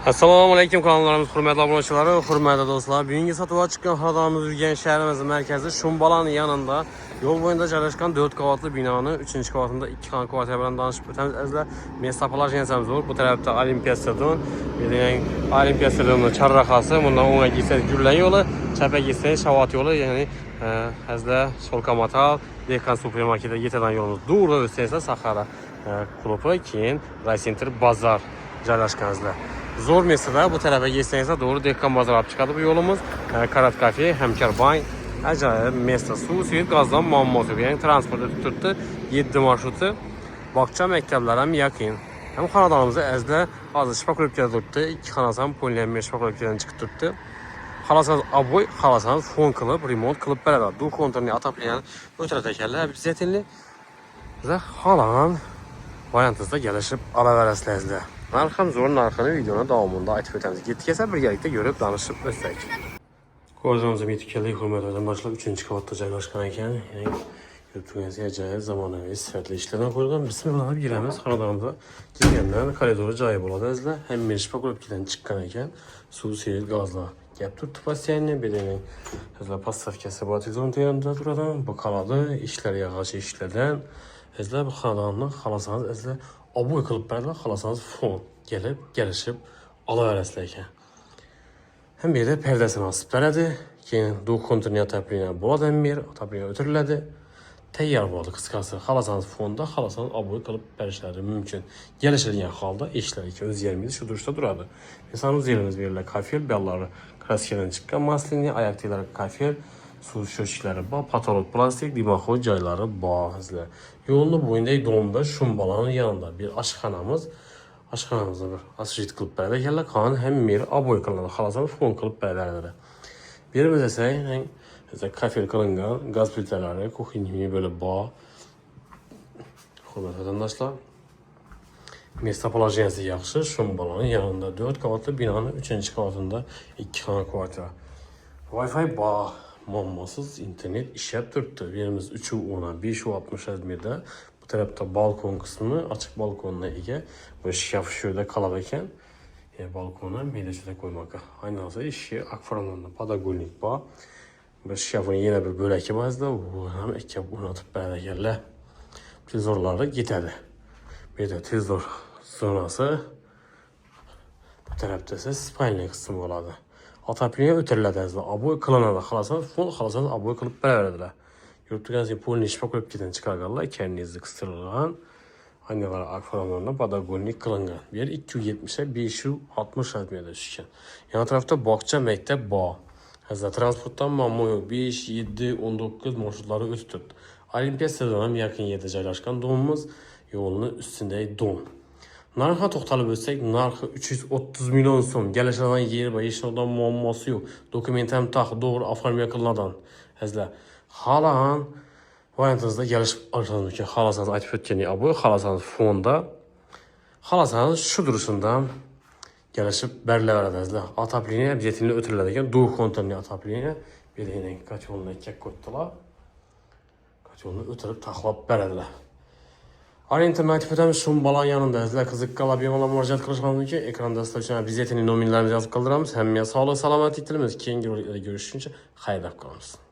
Assalamu alaykum kanallarımız, hürmetli abunəçiləri, hürmetli dostlar. Bugünkü satığa çıxan xaradamız Ürgən şəhərimizin mərkəzi Şumbalanın yanında yol boyunda yerləşən 4 qavatlı binanın 3-cü qavatında 2 xana kvartira bilan danışıb ötəmiz əzlə Mestapalaj yensəmiz olur. Bu tərəfdə Olimpiya stadionu, Olimpiya stadionunun çarraxası, bundan ona gitsək Gülən yolu, çəpə gitsək Şavat yolu, yəni əzlə Solkamatal, Dekan supermarketə yetədən yolumuz doğru ötsə Saxara klubu, keyin Raycenter Bazar yerləşən zor mesele bu tarafa geçseniz doğru Dekkan Bazar alıb çıxadı bu yolumuz. Karat Kafe, Həmkar Bank, acayip mesele su, suyut, gazdan mammotu, yani transportu tutturdu 7 marşrutu. Bakça məktəblərəm yakın. Hem xanadanımızı əzlə azı şifa kulübkədə tutdu. 2 xanasan polilenmir şifa kulübkədən çıxıb tutdu. Xalasanız aboy, xalasanız fon klub, remont klub bərədə. Du konturunu ataplayan ötürə təkərlər, bizətinli. Və xalan variantınızda gəlişib alavərəsləzlə. Narxın zor narxını videonun davamında aytib ötəmiz. Getdikəsə birgəlikdə görüb danışıb ötsək. Qorzamızı metikəlik hürmətlərdən başlayıb 3-cü qavatda yerləşən ikən, yəni götürgənizi əcayip zamanəvi sifətli işlərdən qoyulған. Bismillah girəmiz xanadanımıza girgəndən koridoru cayıb oladı əzlə. Həm Mirşifa Qrupkidən çıxqan ikən su, seyir, qazla gəp tutdu pasiyenini. Bedənin əzlə pastavkəsi batizontu yanında duradan. Bu qaladı, işlər yağaçı işlərdən. Əzlə bu xanadanından xalasanız əzlə aboy qılıb bərdə xalasanız fon gəlişib alavərəsləyəkən. Həm bir də pərdəsini asıb bərədi. Keyin du konturniya təprinə bulad əmmir, təprinə ötürülədi. Təyyar buladı qısqası. Xalasanız fonda, xalasanız aboy qılıb bərişləri mümkün. Gəlişilən halda işlər ki, öz yerimiz şu duruşda duradı. İnsanımız yerimiz verirlər kafel, bəlları kraskədən çıxqan maslini, ayaq teyləri kafel, su şöşkləri bağ, patolog plastik, dimaxo cayları bağızlı. Yolun boyunda donda Şumbalanın yanında bir aşxanamız. Aşxanamızda bir asıcıt qılıb bərədə gəllər. Qanın həm meri aboy qılınır. Xalasanız fon qılıb bərələrdir. Birimiz isə kafel qılınqan, qaz plitələri, kuxinimi böyle bağ. Xurmat vətəndaşlar. Mestapalaj yensi yaxşı. Şumbalanın yanında 4 qavatlı binanın 3-cü qavatında 2 xana kvartira. Wi-Fi bağ. Mammasız internet işlep tuttu. Birimiz 3'ü 10'a, 5'ü 60 Əzmirdə. Bu tarafta balkon kısmını, açık balkonuna ege. Bu şikaf şöyle kalavayken balkona meyleçede koymak. Aynı anda işi akvaryumlarında Patagonik bağ. Bu şikafın yine bir böleki bazda. Hem ekip unatıp böyle geldi. Tezorları gitedi. Bir de tezor zonası. Bu tarafta ise spalni kısmı oladı. Atapliyə ötürülədənizdə aboy qılanadı. Xalasanız fon, xalasanız aboy qılıb bərəvərədilər. Yurtdüqəniz polini işbə qoyub gedən çıxarqarlar. Kərinizi qıstırılğan. Anneləri akvaryumlarına Patagonik qılınqan. Bir 270'ə 560 Əzmirdə düşkən. Yan tarafda Bakça məktəb bağ. Həzdə transportdan mamma yox. 5, 7, 19 marşrutları ötürdü. Olimpiya stadionuna yaxın yerdə yerləşən donumuz yolunun üstündəki don. Narxa toxtalıb ötsək, narxı 330 milyon son. Gəlişədən yeri var, heç oradan muamması yox. Dokumentəm taxı, doğru afarmiya qılınadan. Həzlə, xalan variantınızda gəlişib arxanız ki, xalasanız aytib ötkəni aboy, xalasanız fonda, xalasanız şu duruşundan gəlişib bərləvərədə həzlə. Atapliniyə bizetinlə ötürülədəkən, doğu konturniyə atapliniyə bir də ilə qaç yoluna kək qoydular. Qaç yolunu ötürüb taxılab bərədilər. Alternatif ötəmiş Şumbalan yanında əzlə qızıq qalab yemalan müraciət qılışmandır ki, ekranda sizə bizetinin nominlərimizi yazıb qaldırırız. Həmmiyə sağlıq, salamat itilimiz. Keyin görüşünce xeyirlər qalmışsın.